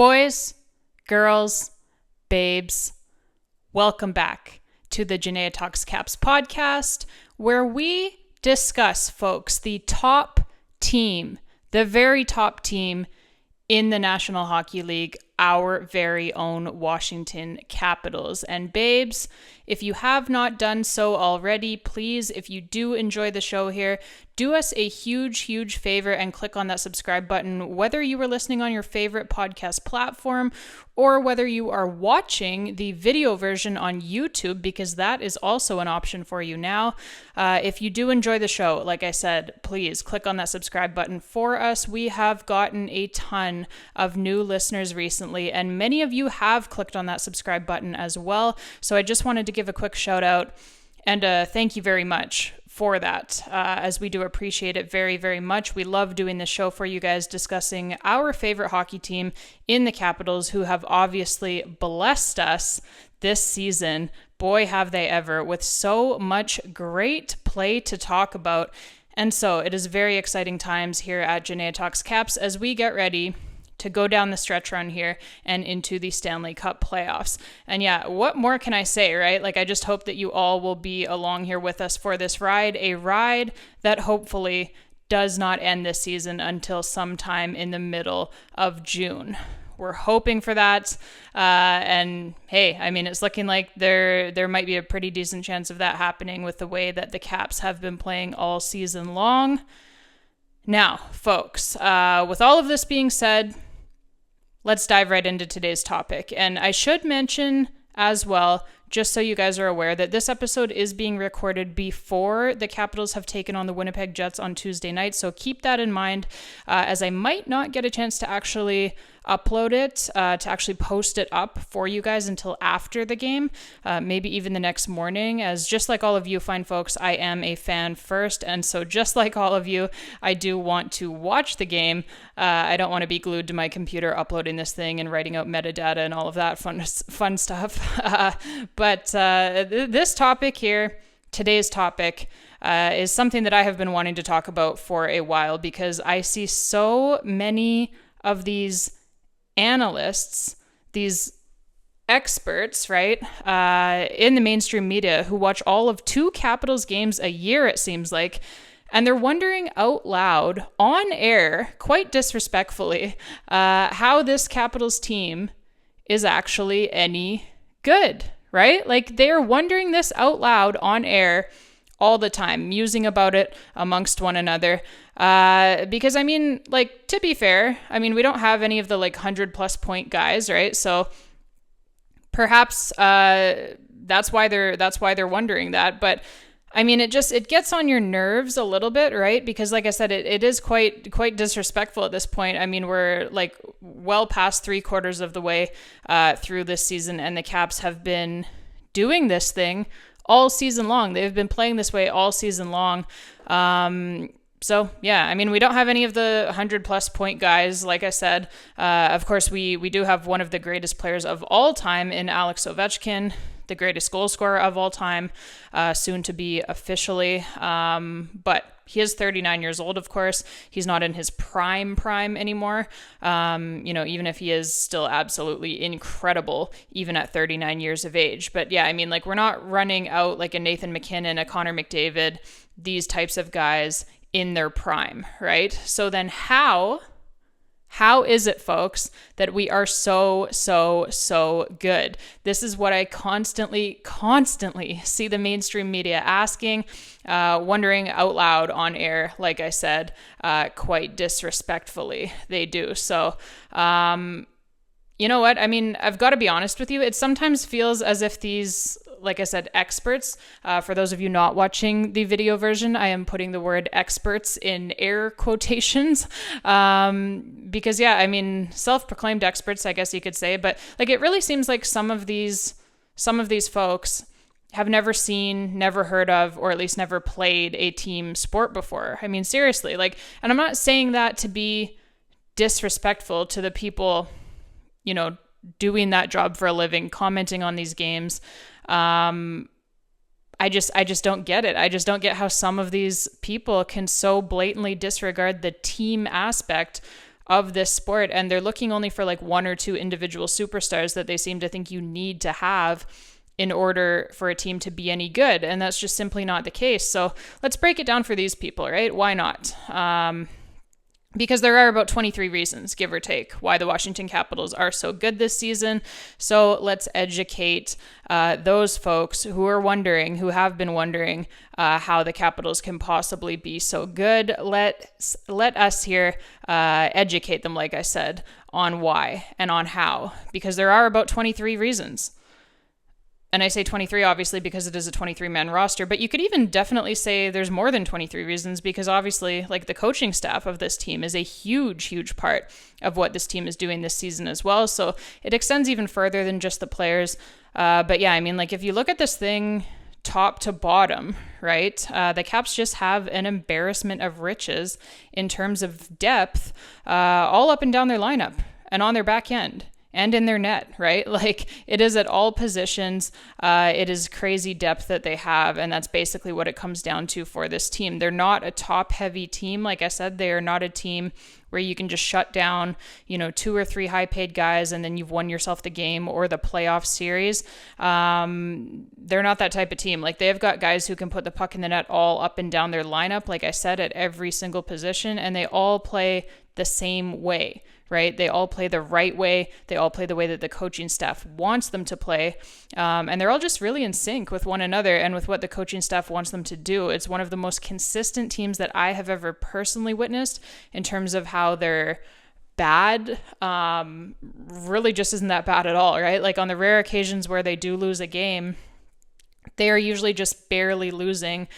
Boys, girls, babes, welcome back to the Jenaya Talks Caps podcast, where we discuss, folks, the top team, the very top team in the National Hockey League, our very own Washington Capitals. And babes, if you have not done so already, please, if you do enjoy the show here, do us a huge favor and click on that subscribe button, whether you are listening on your favorite podcast platform or whether you are watching the video version on YouTube, because that is also an option for you now. If you do enjoy the show, like I said, please click on that subscribe button for us. We have gotten a ton of new listeners recently, and many of you have clicked on that subscribe button as well. So I just wanted to give a quick shout out and thank you very much for that, as we do appreciate it very much. We love doing this show for you guys, discussing our favorite hockey team in the Capitals, who have obviously blessed us this season. Boy, have they ever, with so much great play to talk about. And so it is very exciting times here at Jenaya Talks Caps as we get ready to go down the stretch run here and into the Stanley Cup playoffs. And yeah, what more can I say, right? Like, I just hope that you all will be along here with us for this ride, a ride that hopefully does not end this season until sometime in the middle of June. We're hoping for that. And hey, I mean, it's looking like there might be a pretty decent chance of that happening with the way that the Caps have been playing all season long. Now, folks, with all of this being said, let's dive right into today's topic. And I should mention as well, just so you guys are aware, that this episode is being recorded before the Capitals have taken on the Winnipeg Jets on Tuesday night. So keep that in mind, as I might not get a chance to actually upload it, to actually post it up for you guys until after the game, maybe even the next morning, as just like all of you fine folks, I am a fan first. And so just like all of you, I do want to watch the game. I don't want to be glued to my computer uploading this thing and writing out metadata and all of that fun stuff. But this topic here, today's topic, is something that I have been wanting to talk about for a while, because I see so many of these analysts, these experts, right, in the mainstream media, who watch all of 2 Capitals games a year, it seems like, and they're wondering out loud, on air, quite disrespectfully, how this Capitals team is actually any good, right? Like, they're wondering this out loud on air all the time, musing about it amongst one another. Because, I mean, like, to be fair, I mean, we don't have any of the, like, 100-plus point guys, right? So perhaps that's why they're wondering that. But I mean, it gets on your nerves a little bit, right? Because, like I said, it is quite disrespectful at this point. I mean, we're like well past 3/4 of the way through this season, and the Caps have been doing this thing all season long. They've been playing this way all season long. So yeah, I mean, we don't have any of the 100-plus point guys, like I said. Of course, we do have one of the greatest players of all time in Alex Ovechkin, the greatest goal scorer of all time, soon to be officially. But he is 39 years old, of course. He's not in his prime anymore. Even if he is still absolutely incredible, even at 39 years of age. But yeah, I mean, like, we're not running out like a Nathan McKinnon, a Connor McDavid, these types of guys in their prime, right? So then how is it, folks, that we are so good? This is what I constantly see the mainstream media asking, wondering out loud on air, like I said, quite disrespectfully they do. So, you know what? I mean, I've got to be honest with you. It sometimes feels as if these, like I said, experts, for those of you not watching the video version, I am putting the word experts in air quotations, because yeah, I mean, self-proclaimed experts, I guess you could say, but like, it really seems like some of these folks have never seen, never heard of, or at least never played a team sport before. I mean, seriously, like, and I'm not saying that to be disrespectful to the people, you know, doing that job for a living, commenting on these games. I just don't get it. I just don't get how some of these people can so blatantly disregard the team aspect of this sport, and they're looking only for like one or two individual superstars that they seem to think you need to have in order for a team to be any good. And that's just simply not the case. So let's break it down for these people, right? Why not? Because there are about 23 reasons, give or take, why the Washington Capitals are so good this season. So let's educate those folks who are wondering, who have been wondering how the Capitals can possibly be so good. Let us here educate them, like I said, on why and on how, because there are about 23 reasons. And I say 23, obviously, because it is a 23-man roster, but you could even definitely say there's more than 23 reasons, because obviously, like, the coaching staff of this team is a huge, huge part of what this team is doing this season as well. So it extends even further than just the players. But yeah, I mean, like, if you look at this thing top to bottom, right, the Caps just have an embarrassment of riches in terms of depth all up and down their lineup and on their back end. And in their net, right? Like, it is at all positions. It is crazy depth that they have, and that's basically what it comes down to for this team. They're not a top-heavy team. Like I said, they are not a team where you can just shut down, 2 or 3 high-paid guys and then you've won yourself the game or the playoff series. They're not that type of team. Like, they've got guys who can put the puck in the net all up and down their lineup, like I said, at every single position, and they all play the same way, right? They all play the right way. They all play the way that the coaching staff wants them to play. And they're all just really in sync with one another and with what the coaching staff wants them to do. It's one of the most consistent teams that I have ever personally witnessed in terms of how they're bad. Really just isn't that bad at all, right? Like, on the rare occasions where they do lose a game, they are usually just barely losing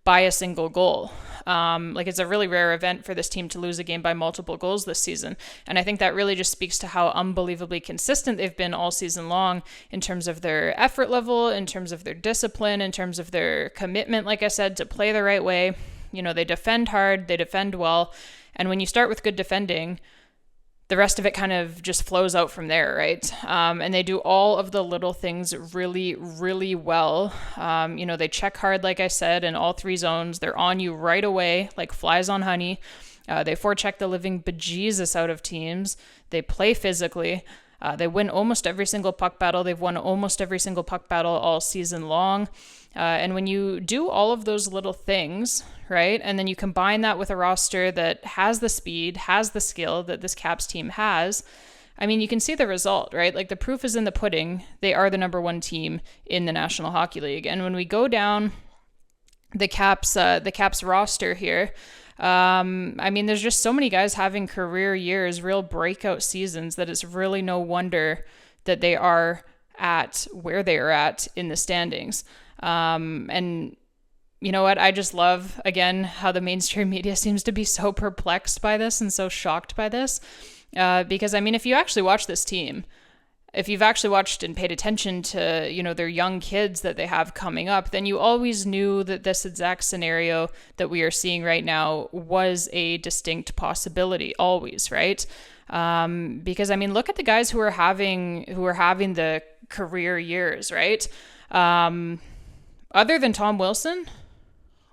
by a single goal. Like, it's a really rare event for this team to lose a game by multiple goals this season. And I think that really just speaks to how unbelievably consistent they've been all season long in terms of their effort level, in terms of their discipline, in terms of their commitment, like I said, to play the right way. They defend hard, they defend well. And when you start with good defending, the rest of it kind of just flows out from there, right? And they do all of the little things really, really well. They check hard, like I said, in all 3 zones. They're on you right away, like flies on honey. They forecheck the living bejesus out of teams. They play physically. They win almost every single puck battle. They've won almost every single puck battle all season long. And when you do all of those little things, right, and then you combine that with a roster that has the speed, has the skill that this Caps team has, I mean, you can see the result, right? Like, the proof is in the pudding. They are the number 1 team in the National Hockey League. And when we go down the Caps roster here, I mean, there's just so many guys having career years, real breakout seasons, that it's really no wonder that they are at where they are at in the standings. And you know what? I just love, again, how the mainstream media seems to be so perplexed by this and so shocked by this. Because, I mean, if you actually watch this team, if you've actually watched and paid attention to, their young kids that they have coming up, then you always knew that this exact scenario that we are seeing right now was a distinct possibility, always, right? Because, I mean, look at the guys who are having the career years, right? Other than Tom Wilson,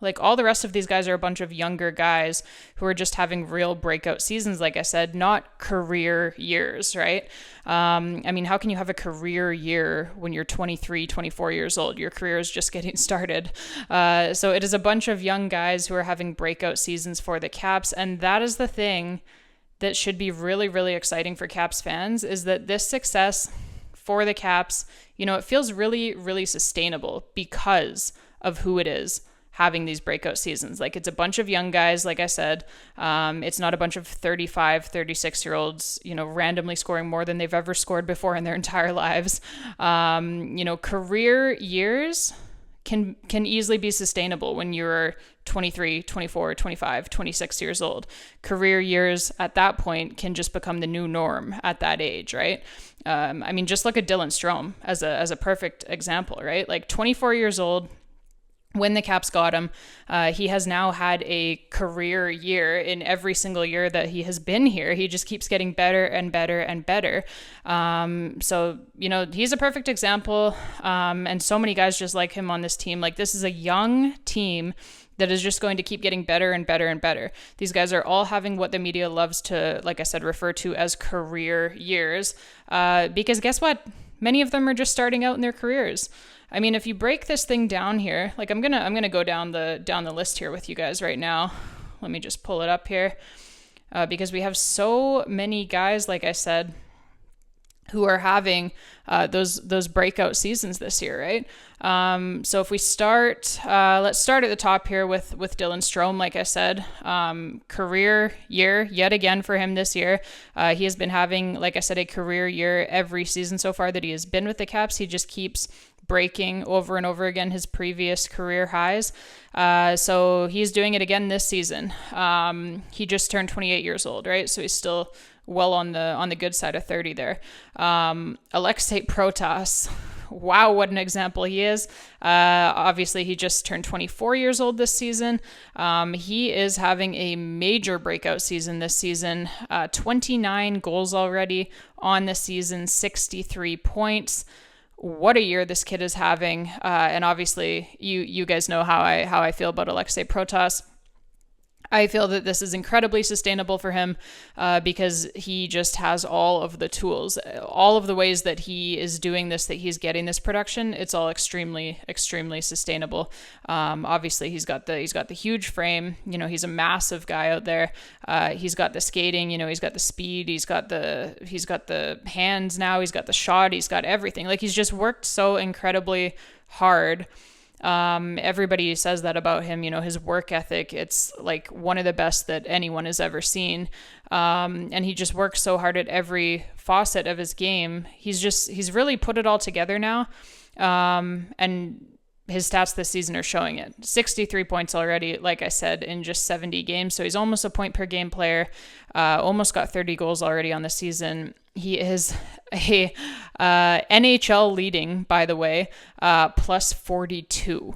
like, all the rest of these guys are a bunch of younger guys who are just having real breakout seasons, like I said, not career years, right? I mean, how can you have a career year when you're 23, 24 years old? Your career is just getting started. So it is a bunch of young guys who are having breakout seasons for the Caps, and that is the thing that should be really, really exciting for Caps fans, is that this success for the Caps, it feels really, really sustainable because of who it is having these breakout seasons. Like, it's a bunch of young guys, like I said. It's not a bunch of 35, 36-year-olds, randomly scoring more than they've ever scored before in their entire lives. Career years can easily be sustainable when you're 23, 24, 25, 26 years old. Career years at that point can just become the new norm at that age, right? I mean, just look at Dylan Strome as a perfect example, right? Like, 24 years old, when the Caps got him, he has now had a career year. In every single year that he has been here, he just keeps getting better and better and better. So, he's a perfect example. And so many guys just like him on this team. Like, this is a young team that is just going to keep getting better and better and better. These guys are all having what the media loves to, like I said, refer to as career years, because guess what? Many of them are just starting out in their careers. I mean, if you break this thing down here, like I'm gonna go down the list here with you guys right now. Let me just pull it up here, because we have so many guys, like I said, who are having those breakout seasons this year, right? So if we start, let's start at the top here with Dylan Strome. Like I said, career year yet again for him this year. He has been having, like I said, a career year every season so far that he has been with the Caps. He just keeps breaking over and over again his previous career highs. So he's doing it again this season. He just turned 28 years old, right? So he's still well on the good side of 30 there. Alexei Protas, wow, what an example he is. Obviously, he just turned 24 years old this season. He is having a major breakout season this season. 29 goals already on the season, 63 points. What a year this kid is having. And obviously, you guys know how I feel about Alexei Protas. I feel that this is incredibly sustainable for him, because he just has all of the tools, all of the ways that he is doing this, that he's getting this production. It's all extremely, extremely sustainable. Obviously, he's got the huge frame. You know, he's a massive guy out there. He's got the skating. You know, he's got the speed. He's got the hands now. He's got the shot. He's got everything. Like, he's just worked so incredibly hard. Everybody says that about him, you know, his work ethic, it's like one of the best that anyone has ever seen. And he just works so hard at every facet of his game. He's really put it all together now. And his stats this season are showing it. 63 points already, like I said, in just 70 games. So he's almost a point per game player, almost got 30 goals already on the season. He is a NHL leading, by the way, plus 42.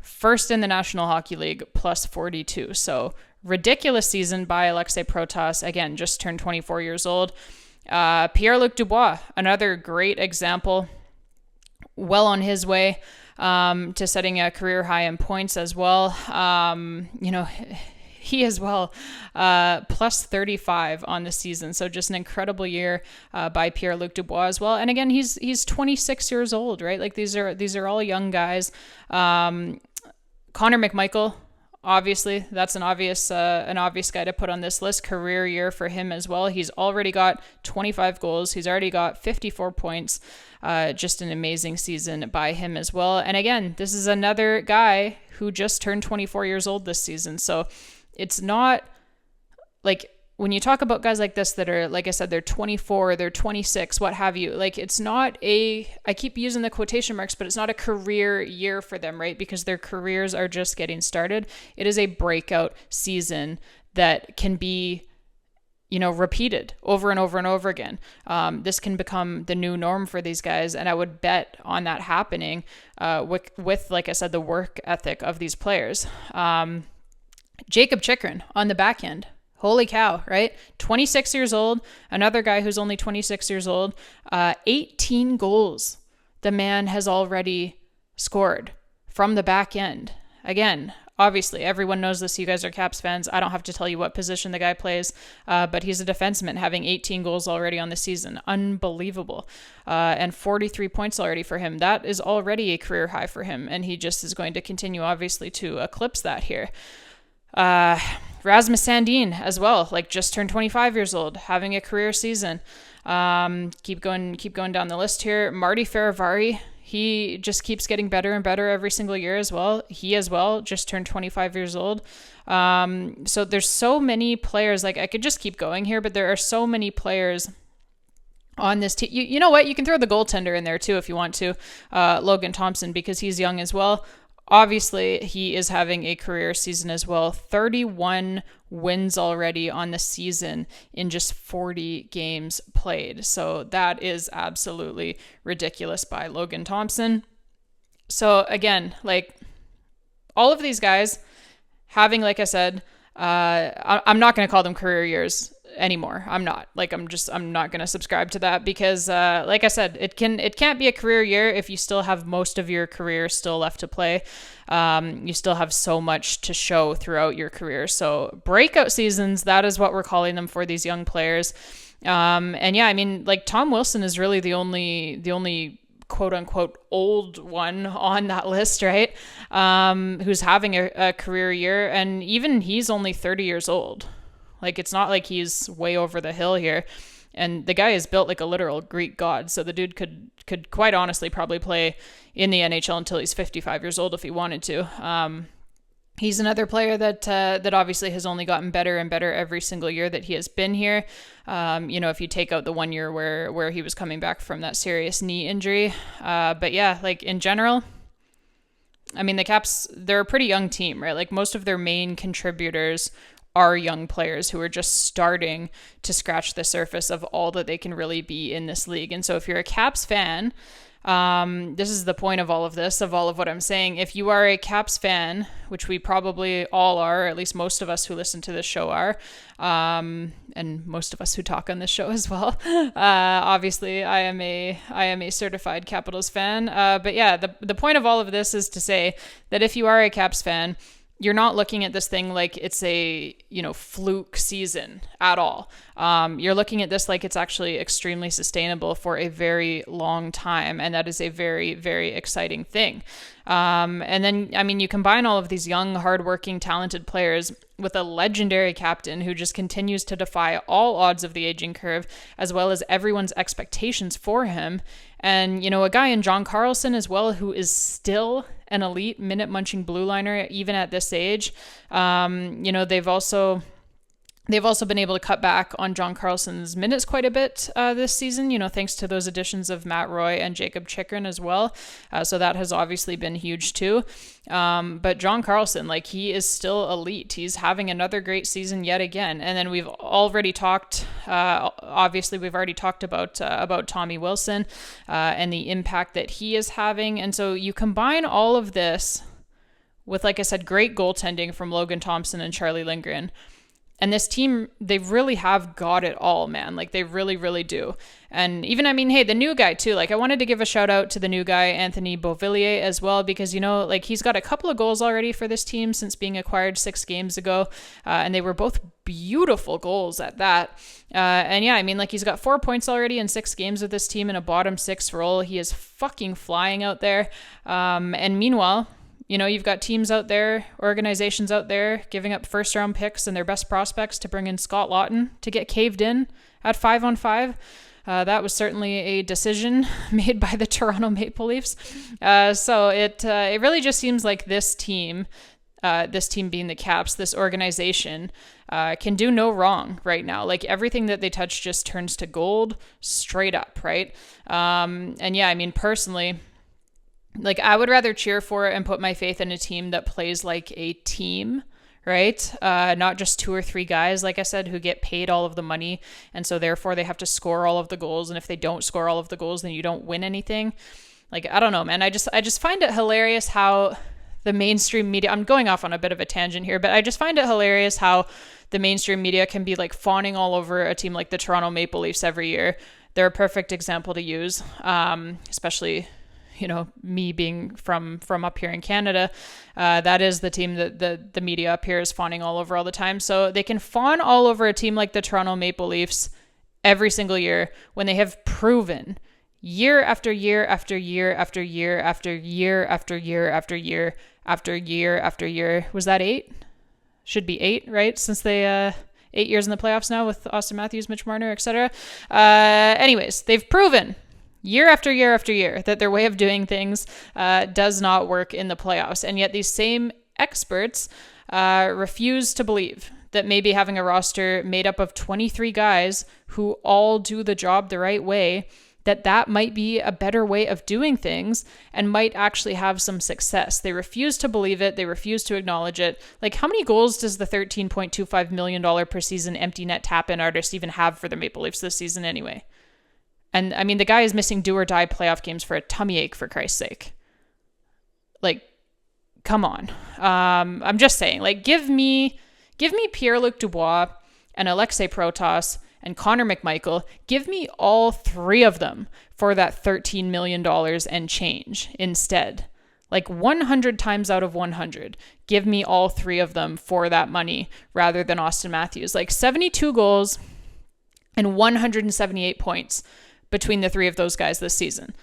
First in the National Hockey League, plus 42. So ridiculous season by Alexei Protas. Again, just turned 24 years old. Pierre-Luc Dubois, another great example. Well on his way to setting a career high in points as well. You know, he as well, plus 35 on the season. So just an incredible year by Pierre-Luc Dubois as well. And again, he's 26 years old, right? Like these are all young guys. Connor McMichael, obviously, that's an obvious guy to put on this list. Career year for him as well. He's already got 25 goals. He's already got 54 points. Just an amazing season by him as well. And again, this is another guy who just turned 24 years old this season. So it's not like when you talk about guys like this that are, like I said, they're 24, they're 26, what have you, like it's not I keep using the quotation marks, but it's not a career year for them, right? Because their careers are just getting started. It is a breakout season that can be, you know, repeated over and over and over again. This can become the new norm for these guys. And I would bet on that happening with, like I said, the work ethic of these players. Jacob Chychrun on the back end. Holy cow, right? 26 years old. Another guy who's only 26 years old. 18 goals the man has already scored from the back end. Again, obviously, everyone knows this. You guys are Caps fans. I don't have to tell you what position the guy plays, but he's a defenseman having 18 goals already on the season. Unbelievable. And 43 points already for him. That is already a career high for him, and he just is going to continue, obviously, to eclipse that here. Rasmus Sandin as well, like just turned 25 years old, having a career season. Keep going down the list here. Marty Ferivari, he just keeps getting better and better every single year as well. He as well just turned 25 years old. So there's so many players, like I could just keep going here, but there are so many players on this team. You know what? You can throw the goaltender in there too if you want to, Logan Thompson, because he's young as well. Obviously, he is having a career season as well. 31 wins already on the season in just 40 games played. So that is absolutely ridiculous by Logan Thompson. So again, like all of these guys having, like I said, I'm not going to call them career years. anymore. I'm not going to subscribe to that because, like I said, it can't be a career year if you still have most of your career still left to play. You still have so much to show throughout your career. So breakout seasons, that is what we're calling them for these young players. And yeah, I mean, like Tom Wilson is really the only quote unquote old one on that list, right? Who's having a career year, and even he's only 30 years old. Like, it's not like he's way over the hill here. And the guy is built like a literal Greek god. So the dude could quite honestly probably play in the NHL until he's 55 years old if he wanted to. He's another player that obviously has only gotten better and better every single year that he has been here. If you take out the 1 year where he was coming back from that serious knee injury. But yeah, like in general, I mean, the Caps, they're a pretty young team, right? Like most of their main contributors are young players who are just starting to scratch the surface of all that they can really be in this league. And so if you're a Caps fan, this is the point of all of this, of all of what I'm saying. If you are a Caps fan, which we probably all are, or at least most of us who listen to this show are, and most of us who talk on this show as well. Obviously, I am a certified Capitals fan. But yeah, the point of all of this is to say that if you are a Caps fan, you're not looking at this thing like it's a, fluke season at all. You're looking at this like it's actually extremely sustainable for a very long time. And that is a very, very exciting thing. And then, I mean, you combine all of these young, hardworking, talented players with a legendary captain who just continues to defy all odds of the aging curve, as well as everyone's expectations for him. And, a guy in John Carlson as well, who is still an elite minute munching blue liner, even at this age. They've also been able to cut back on John Carlson's minutes quite a bit this season, thanks to those additions of Matt Roy and Jacob Chychrun as well. So that has obviously been huge too. But John Carlson, like, he is still elite. He's having another great season yet again. And then we've already talked, about Tommy Wilson and the impact that he is having. And so you combine all of this with, like I said, great goaltending from Logan Thompson and Charlie Lindgren. And this team, they really have got it all, man. Like, they really, really do. And even, I mean, hey, the new guy too. Like, I wanted to give a shout out to the new guy, Anthony Beauvillier, as well, because, he's got a couple of goals already for this team since being acquired 6 games ago. And they were both beautiful goals at that. And yeah, I mean, like, he's got 4 points already in 6 games with this team in a bottom 6 role. He is fucking flying out there. And meanwhile, you've got teams out there, organizations out there giving up first-round picks and their best prospects to bring in Scott Lawton to get caved in at 5-on-5. That was certainly a decision made by the Toronto Maple Leafs. So it really just seems like this team being the Caps, this organization, can do no wrong right now. Like, everything that they touch just turns to gold straight up, right? And yeah, I mean, personally, like, I would rather cheer for and put my faith in a team that plays like a team, right? Not just 2 or 3 guys, like I said, who get paid all of the money. And so therefore they have to score all of the goals. And if they don't score all of the goals, then you don't win anything. Like, I don't know, man. I just find it hilarious how the mainstream media, I'm going off on a bit of a tangent here, but I just find it hilarious how the mainstream media can be like fawning all over a team like the Toronto Maple Leafs every year. They're a perfect example to use, especially, me being from up here in Canada. That is the team that the media up here is fawning all over all the time. So they can fawn all over a team like the Toronto Maple Leafs every single year when they have proven year after year after year after year after year after year after year after year after year. Was that 8? Should be 8, right? Since they 8 years in the playoffs now with Austin Matthews, Mitch Marner, etc. Anyways, they've proven year after year after year that their way of doing things does not work in the playoffs. And yet these same experts refuse to believe that maybe having a roster made up of 23 guys who all do the job the right way, that might be a better way of doing things and might actually have some success. They refuse to believe it. They refuse to acknowledge it. Like, how many goals does the $13.25 million per season empty net tap-in artist even have for the Maple Leafs this season anyway? And I mean, the guy is missing do or die playoff games for a tummy ache, for Christ's sake. Like, come on. I'm just saying, like, give me Pierre-Luc Dubois and Alexei Protas and Connor McMichael. Give me all three of them for that $13 million and change instead. Like 100 times out of 100, give me all three of them for that money rather than Austin Matthews. Like 72 goals and 178 points between the three of those guys this season.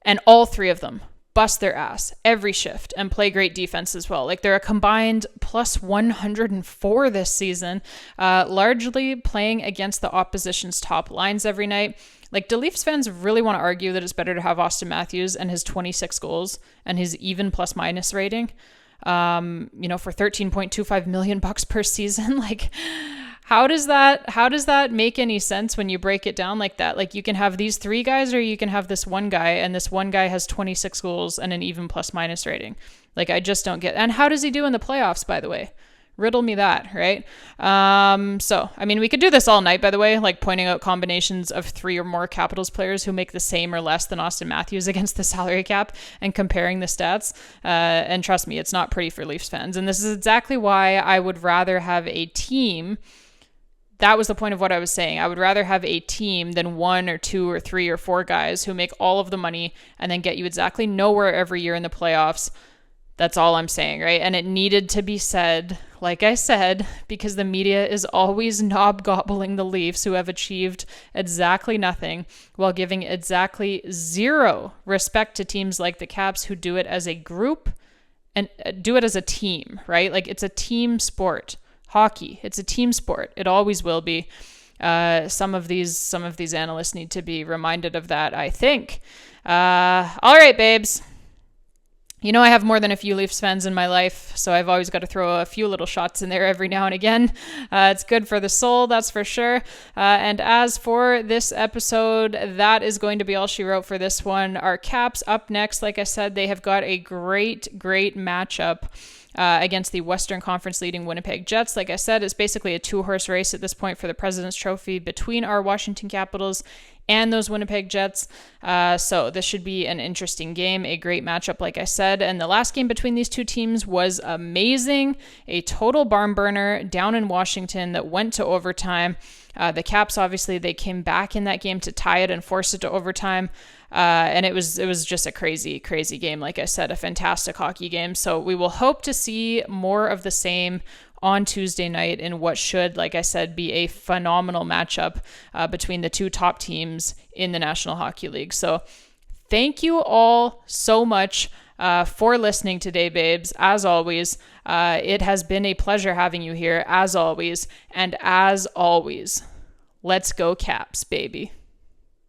And all three of them bust their ass every shift and play great defense as well. Like they're a combined plus 104 this season, largely playing against the opposition's top lines every night. Like, do Leafs fans really want to argue that it's better to have Austin Matthews and his 26 goals and his even plus minus rating, for $13.25 million per season? Like, how does that make any sense when you break it down like that? Like, you can have these three guys or you can have this one guy, and this one guy has 26 goals and an even plus minus rating. Like, I just don't get. And how does he do in the playoffs, by the way? Riddle me that, right? We could do this all night, by the way, like pointing out combinations of three or more Capitals players who make the same or less than Austin Matthews against the salary cap and comparing the stats. And trust me, it's not pretty for Leafs fans. And this is exactly why I would rather have a team. That was the point of what I was saying. I would rather have a team than one or two or three or four guys who make all of the money and then get you exactly nowhere every year in the playoffs. That's all I'm saying, right? And it needed to be said, like I said, because the media is always knob-gobbling the Leafs, who have achieved exactly nothing, while giving exactly zero respect to teams like the Caps, who do it as a group and do it as a team, right? Like, it's a team sport. Hockey, it's a team sport. It always will be. Some of these analysts need to be reminded of that, I think. All right, babes. You know, I have more than a few Leafs fans in my life, so I've always got to throw a few little shots in there every now and again. It's good for the soul, that's for sure. And as for this episode, that is going to be all she wrote for this one. Our Caps up next, like I said, they have got a great matchup against the Western Conference leading Winnipeg Jets. Like I said, it's basically a two-horse race at this point for the President's Trophy between our Washington Capitals and those Winnipeg Jets. So this should be an interesting game, a great matchup, like I said. And the last game between these two teams was amazing. A total barn burner down in Washington that went to overtime. The Caps, obviously, they came back in that game to tie it and force it to overtime. And it was just a crazy game. Like I said, a fantastic hockey game. So we will hope to see more of the same on Tuesday night in what should, like I said, be a phenomenal matchup between the two top teams in the National Hockey League. So thank you all so much for listening today, babes. As always, it has been a pleasure having you here, as always. And as always, let's go Caps, baby.